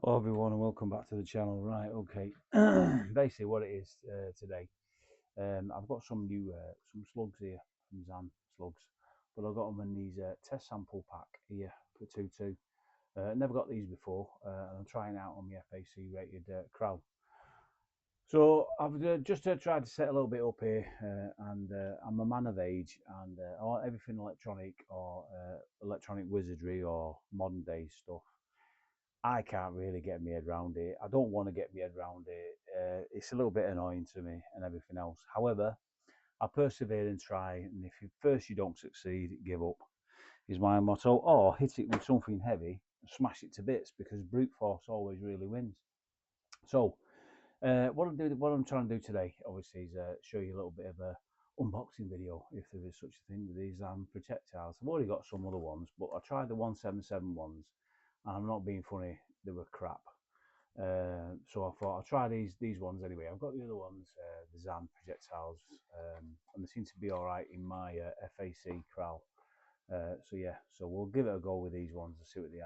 Hello everyone and welcome back to the channel. Right, okay. Basically what it is today, I've got some new some slugs here from Zan Slugs, but I've got them in these test sample pack here for 2-2. Never got these before, and I'm trying out on the FAC rated crowd. So I've just tried to set a little bit up here, and I'm a man of age, and I want everything electronic or electronic wizardry or modern day stuff. I can't really get my head around it. I don't want to get my head around it. It's a little bit annoying to me and everything else. However, I persevere and try. And if first you don't succeed, give up is my motto. Or hit it with something heavy and smash it to bits because brute force always really wins. So what I'm trying to do today, obviously, is show you a little bit of a unboxing video, if there is such a thing, with these projectiles. I've already got some other ones, but I tried the 177 ones, and I'm not being funny, they were crap. So I thought I'll try these ones anyway. I've got the other ones, the Zan projectiles, and they seem to be all right in my FAC corral. So yeah, so we'll give it a go with these ones and see what they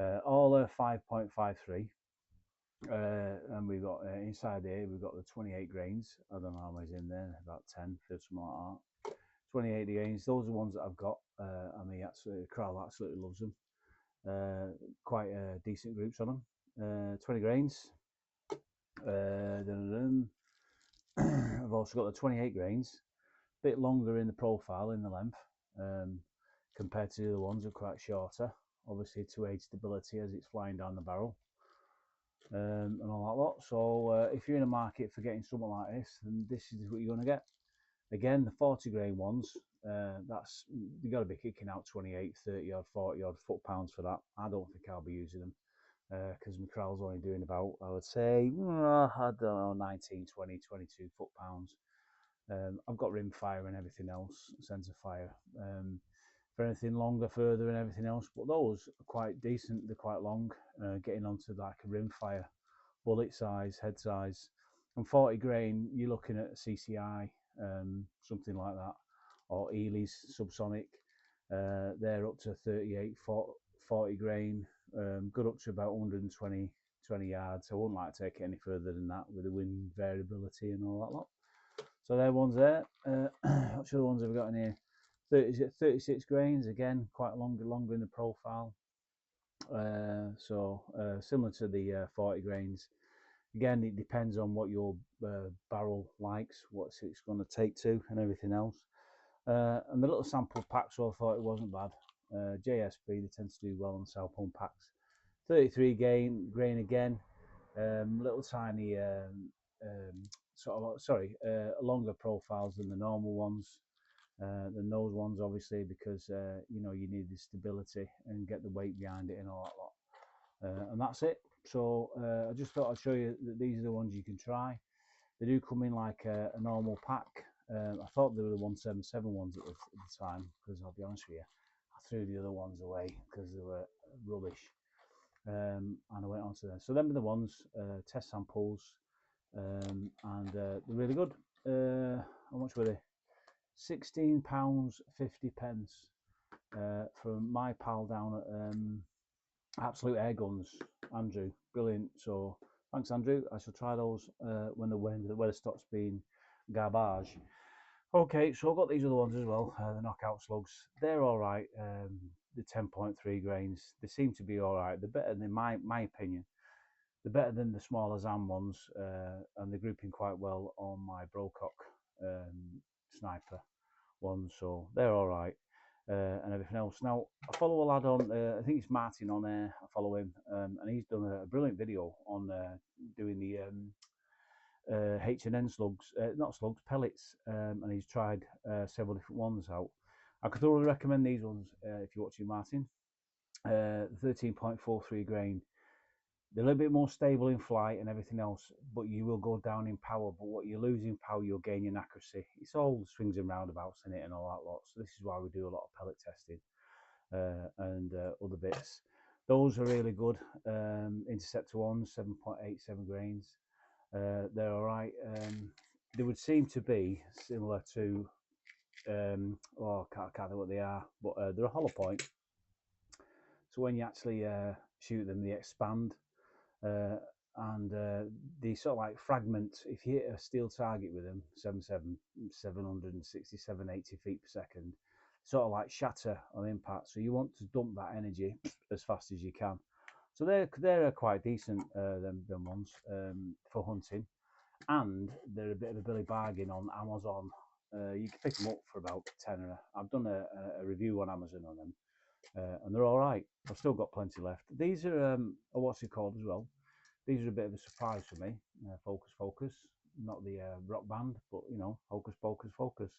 have. All 5.53. And we've got inside here, we've got the 28 grains. I don't know how many's in there, about 10, something like that. 28 grains, those are the ones that I've got. And the crowd absolutely loves them. Quite decent groups on them. 20 grains. I've also got the 28 grains, a bit longer in the profile, in the length, compared to the other ones, are quite shorter. Obviously, to aid stability as it's flying down the barrel. And all that lot. So if you're in a market for getting something like this, then this is what you're going to get. Again, the 40 grain ones, that's you got to be kicking out 28, 30 odd, 40 odd foot pounds for that. I don't think I'll be using them because my corral's only doing about, I would say, I don't know, 19, 20, 22 foot pounds. I've got rim fire and everything else, sensor fire. For anything longer, further, and everything else, but those are quite decent. They're quite long, getting onto like a rim fire, bullet size, head size, and 40 grain. You're looking at CCI, something like that, or Ely's subsonic. They're up to 38, 40 grain, good up to about 120 yards. I wouldn't like to take it any further than that with the wind variability and all that lot. So there one's there. Which other ones have we got in here? 36 grains, again, quite longer in the profile. Similar to the 40 grains. Again, it depends on what your barrel likes, what it's going to take to, and everything else. And the little sample pack, so I thought it wasn't bad. JSP, they tend to do well on cell phone packs. 33 grain again, little tiny longer profiles than the normal ones, than those ones, obviously, because you need the stability and get the weight behind it and all that lot. And that's it. So I just thought I'd show you that these are the ones you can try. They do come in like a normal pack. I thought they were the 177 ones at the time, because I'll be honest with you, I threw the other ones away because they were rubbish. And I went on to them. So them are the ones, test samples, and they're really good. How much were they? £16.50 from my pal down at Absolute Air Guns, Andrew. Brilliant. So thanks, Andrew. I shall try those when the weather stops being garbage. Okay, so I've got these other ones as well, the knockout slugs. They're all right. The 10.3 grains, they seem to be all right. They're better than my opinion. They're better than the smaller Zam ones, and they're grouping quite well on my Brocock sniper ones, so they're all right, and everything else. Now, I follow a lad on, I think it's Martin on there. I follow him, and he's done a brilliant video on doing the H&N slugs, not slugs, pellets, and he's tried several different ones out. I could thoroughly recommend these ones if you're watching Martin. 13.43 grain. They're a little bit more stable in flight and everything else, but you will go down in power. But what you lose in power, you'll gain in accuracy. It's all swings and roundabouts in it and all that lot. So this is why we do a lot of pellet testing and other bits. Those are really good. Interceptor ones, 7.87 grains. They're all right. They would seem to be similar to, I can't think what they are, but they're a hollow point. So when you actually shoot them, they expand. and they sort of like fragment. If you hit a steel target with them, 767, 80 feet per second, sort of like shatter on impact. So you want to dump that energy as fast as you can. So they're quite decent, them ones, for hunting, and they're a bit of a billy bargain on Amazon. You can pick them up for about tenner. I've done a review on Amazon on them, and they're all right. I've still got plenty left. These are what's it called as well? These are a bit of a surprise for me. Focus, Focus, not the rock band, but you know, Hocus Pocus, Focus.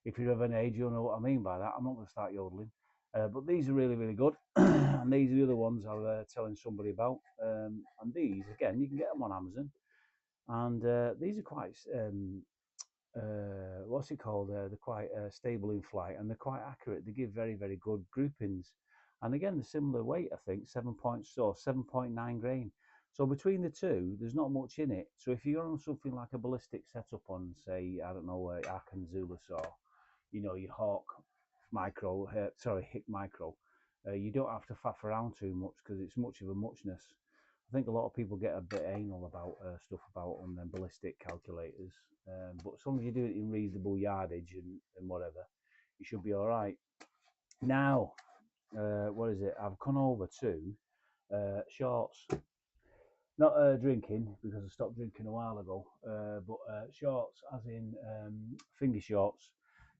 If you're of an age, you'll know what I mean by that. I'm not going to start yodeling. But these are really, really good. And these are the other ones I was telling somebody about. And these, again, you can get them on Amazon. And these are quite, what's it called? They're quite stable in flight, and they're quite accurate. They give very, very good groupings. And again, the similar weight, I think, 7.9 grain. So between the two, there's not much in it. So if you're on something like a ballistic setup on, say, I don't know, Arkansas or you know, your Hawk micro, Hick micro, you don't have to faff around too much because it's much of a muchness. I think a lot of people get a bit anal about stuff about on them ballistic calculators, but as long as you do it in reasonable yardage and whatever, you should be all right. Now, what is it? I've come over to shorts. Not drinking because I stopped drinking a while ago, but shorts, as in finger shorts,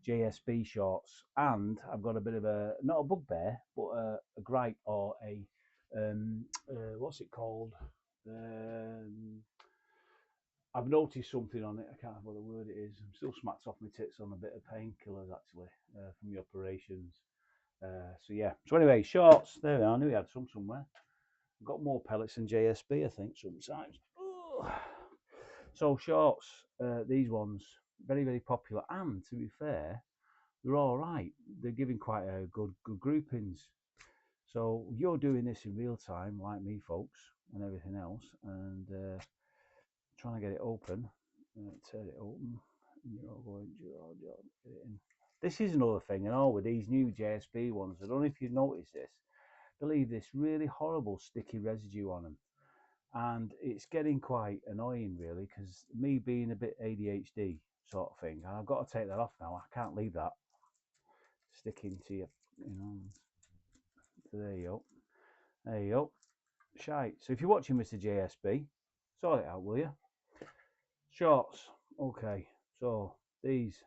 JSB shorts, and I've got a bit of a not a bugbear, but a gripe or a what's it called? Um, I've noticed something on it. I can't remember what the word it is. I'm still smacked off my tits on a bit of painkillers actually from the operations. So yeah. So anyway, shorts. There we are. I knew we had some somewhere. I've got more pellets than JSB, I think, sometimes. Ugh. So shorts, these ones, very, very popular. And to be fair, they're all right. They're giving quite a good groupings. So you're doing this in real time, like me, folks, and everything else, and trying to get it open. Tear it open. You're all going, get it in. This is another thing, and all with these new JSB ones. I don't know if you've noticed this. They leave this really horrible sticky residue on them, and it's getting quite annoying, really, because me being a bit ADHD sort of thing, and I've got to take that off now. I can't leave that sticking to you. So there you go. There you go. Shite. So if you're watching Mr. JSB, sort it out, will you? Shorts. Okay. So these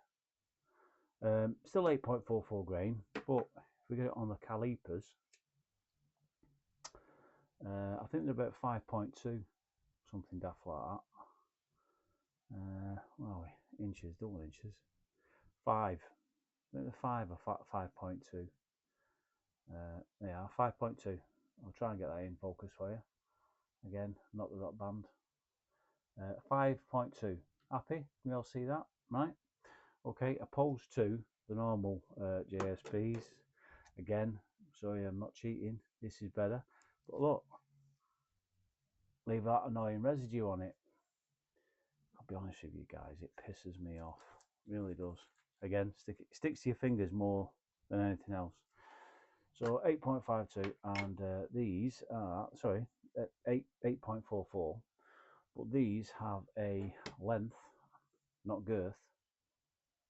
still 8.44 grain, but if we get it on the calipers, I think they're about 5.2, something daft like that. Where are we? Inches, double inches. 5. I think they're 5 or 5.2. They are 5.2. I'll try and get that in focus for you. Again, not the dot band. 5.2. Happy? Can you all see that? Right? Okay, opposed to the normal JSPs. Again, sorry, I'm not cheating. This is better. But look, leave that annoying residue on it. I'll be honest with you guys, it pisses me off. It really does. Again, sticks to your fingers more than anything else. So 8.52, and these are, sorry, 8.44, but these have a length, not girth,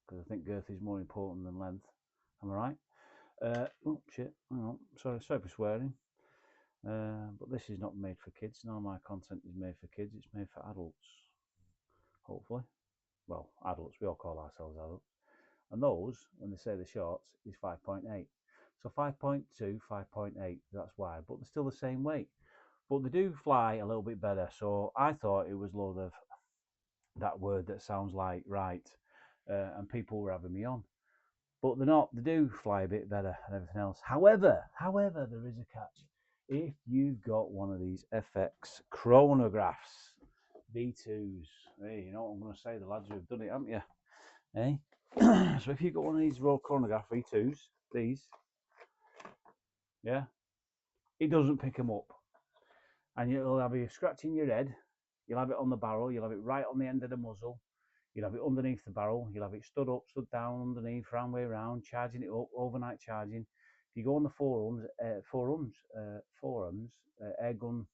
because I think girth is more important than length. Am I right? Oh shit! Hang on. Sorry for swearing. But this is not made for kids. None of my content is made for kids. It's made for adults. Hopefully, well, adults. We all call ourselves adults. And those, when they say the shorts, is 5.8. So 5.2, 5.8. That's why. But they're still the same weight. But they do fly a little bit better. So I thought it was a load of that word that sounds like right, and people were having me on. But they're not. They do fly a bit better and everything else. However, there is a catch. If you've got one of these FX chronographs, V2s, hey, you know what I'm going to say? The lads who've done it, haven't you? Hey. So if you've got one of these Royal Chronograph V2s, these, yeah, it doesn't pick them up, and you'll have you scratching your head. You'll have it on the barrel. You'll have it right on the end of the muzzle. You'll have it underneath the barrel. You'll have it stood up, stood down, underneath, round way around, charging it up, overnight charging. If you go on the forums, air gun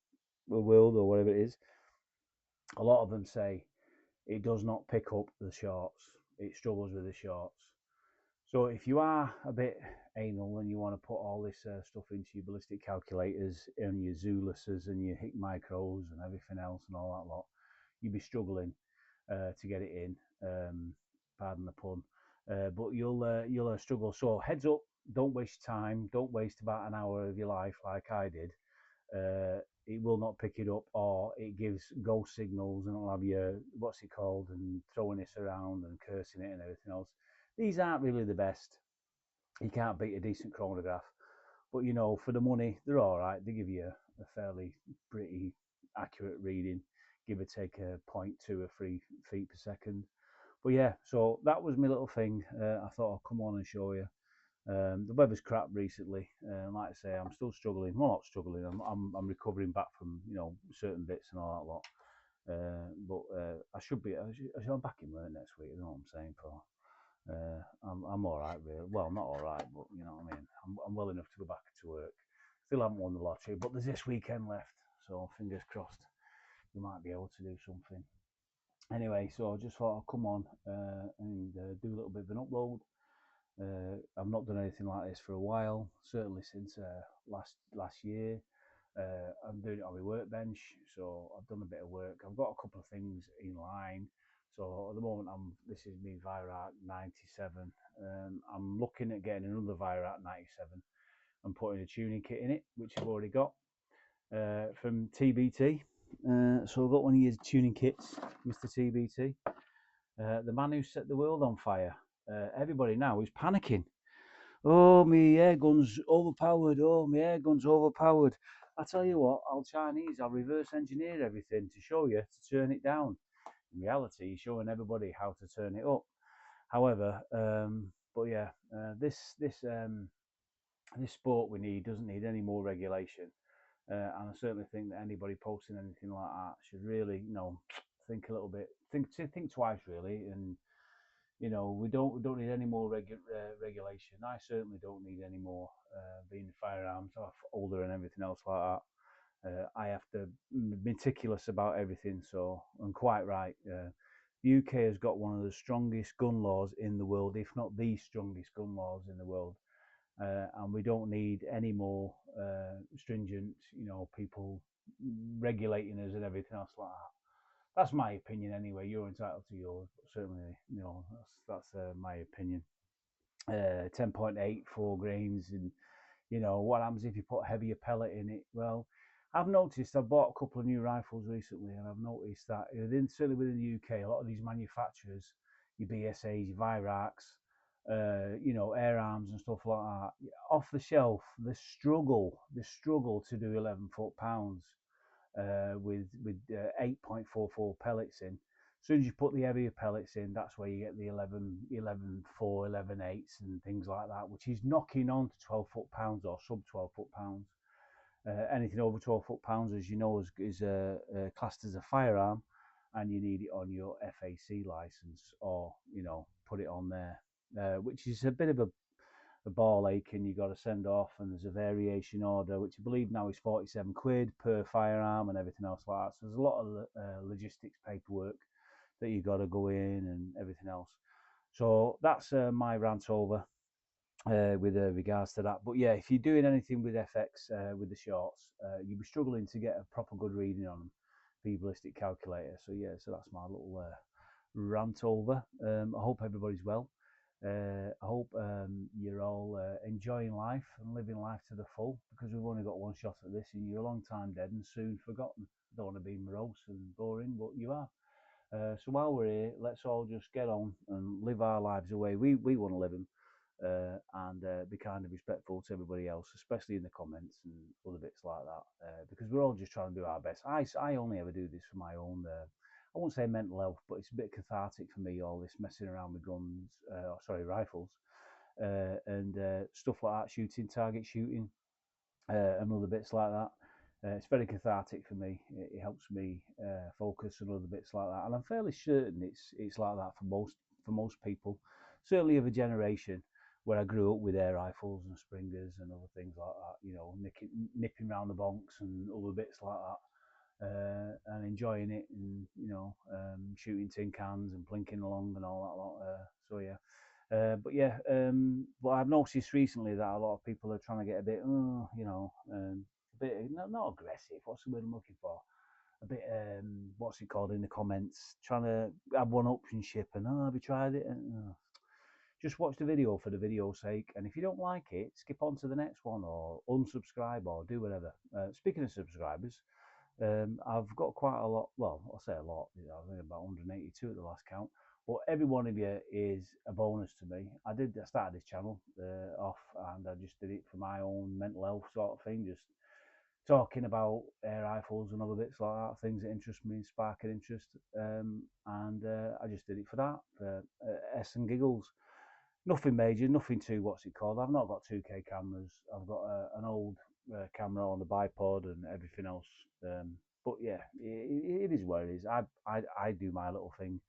world or whatever it is, a lot of them say it does not pick up the shorts. It struggles with the shorts. So if you are a bit anal and you want to put all this stuff into your ballistic calculators and your Zuluses and your Hick micros and everything else and all that lot, you'd be struggling to get it in. Pardon the pun. But you'll struggle. So heads up, don't waste time. Don't waste about an hour of your life like I did. It will not pick it up, or it gives ghost signals and it'll have you, what's it called, and throwing this around and cursing it and everything else. These aren't really the best. You can't beat a decent chronograph, but you know, for the money, they're all right. They give you a fairly pretty accurate reading, give or take a 0.2 or 3 feet per second. But yeah, so that was my little thing. I thought I'll come on and show you. The weather's crap recently. Like I say, I'm still struggling. Well, not struggling. I'm recovering back from certain bits and all that lot. But I should be. I'm back in work next week. You know what I'm saying? For I'm all right, really. Well, not all right, but you know what I mean. I'm well enough to go back to work. Still haven't won the lottery, but there's this weekend left, so fingers crossed we might be able to do something. Anyway, so I just thought I'll come on and do a little bit of an upload. I've not done anything like this for a while, certainly since last year. I'm doing it on my workbench, so I've done a bit of work. I've got a couple of things in line. So at the moment, this is me Virat 97. I'm looking at getting another Virat 97 and putting a tuning kit in it, which I've already got from TBT. So I've got one of his tuning kits, Mr. TBT, the man who set the world on fire. Everybody now is panicking. Oh, my air gun's overpowered. Oh, my air gun's overpowered. I tell you what, I'll reverse engineer everything to show you to turn it down. In reality, he's showing everybody how to turn it up. However, but yeah, this sport doesn't need any more regulation. And I certainly think that anybody posting anything like that should really, think a little bit, think twice really, and we don't need any more regulation. I certainly don't need any more being firearms off older and everything else like that. I have to be meticulous about everything. So I'm quite right. The UK has got one of the strongest gun laws in the world, if not the strongest gun laws in the world. And we don't need any more stringent, people regulating us and everything else like that. That's my opinion anyway. You're entitled to yours, but certainly, that's my opinion. 10.8, 4 grains, and what happens if you put heavier pellet in it? Well, I've noticed. I've bought a couple of new rifles recently, and I've noticed that certainly within the UK, a lot of these manufacturers, your BSAs, your Viraks, air arms and stuff like that, off the shelf, they struggle to do 11 foot pounds with 8.44 pellets in. As soon as you put the heavier pellets in, that's where you get the 11.4, 11.8s and things like that, which is knocking on to 12 foot pounds or sub 12 foot pounds. Anything over 12 foot pounds, as you know, is classed as a firearm, and you need it on your FAC license, or put it on there, which is a bit of a ball ache, and you got to send off, and there's a variation order, which I believe now is 47 quid per firearm and everything else like that. So there's a lot of logistics paperwork that you got to go in and everything else. So that's my rant over with regards to that. But yeah, if you're doing anything with FX with the shorts, you'll be struggling to get a proper good reading on them for your ballistic calculator. So yeah, so that's my little rant over. I hope everybody's well. I hope you're all enjoying life and living life to the full, because we've only got one shot at this, and you're a long time dead and soon forgotten. Don't want to be morose and boring, but you are. So while we're here, let's all just get on and live our lives the way we want to live them, and be kind of respectful to everybody else, especially in the comments and other bits like that, because we're all just trying to do our best. I only ever do this for my own, I won't say mental health, but it's a bit cathartic for me, all this messing around with guns, rifles, and stuff like that, shooting, target shooting, and other bits like that. It's very cathartic for me. It helps me focus and other bits like that, and I'm fairly certain it's like that for most people, certainly of a generation where I grew up with air rifles and springers and other things like that. Nipping round the bonks and other bits like that. and enjoying it, and shooting tin cans and plinking along and all that lot. So yeah. But yeah, but I've noticed recently that a lot of people are trying to get a bit, a bit not aggressive. What's the word I'm looking for? A bit, what's it called in the comments? Trying to have one-upmanship and have you tried it? And, just watch the video for the video's sake, and if you don't like it, skip on to the next one or unsubscribe or do whatever. Speaking of subscribers, I've got quite a lot. Well, I'll say a lot. I think about 182 at the last count. But every one of you is a bonus to me. I started this channel off, and I just did it for my own mental health sort of thing. Just talking about air rifles and other bits like that, things that interest me, spark an interest. And I just did it for that, for S and giggles. Nothing major, nothing too, what's it called? I've not got 2K cameras. I've got an old camera on the bipod and everything else. But yeah, it is what it is. I do my little thing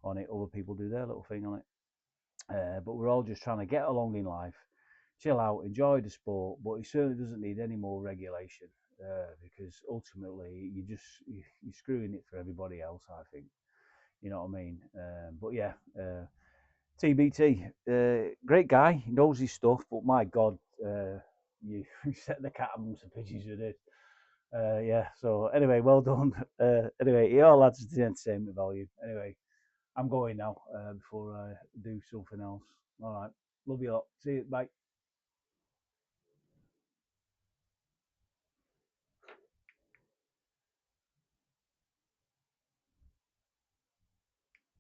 on it. Other people do their little thing on it. But we're all just trying to get along in life, chill out, enjoy the sport. But it certainly doesn't need any more regulation because ultimately you're screwing it for everybody else. I think, you know what I mean. But yeah. TBT, great guy, he knows his stuff, but my God, you set the cat amongst the pigeons with it. Yeah, so anyway, well done. Anyway, it all adds to the entertainment value. Anyway, I'm going now before I do something else. All right, love you lot. See you, bye.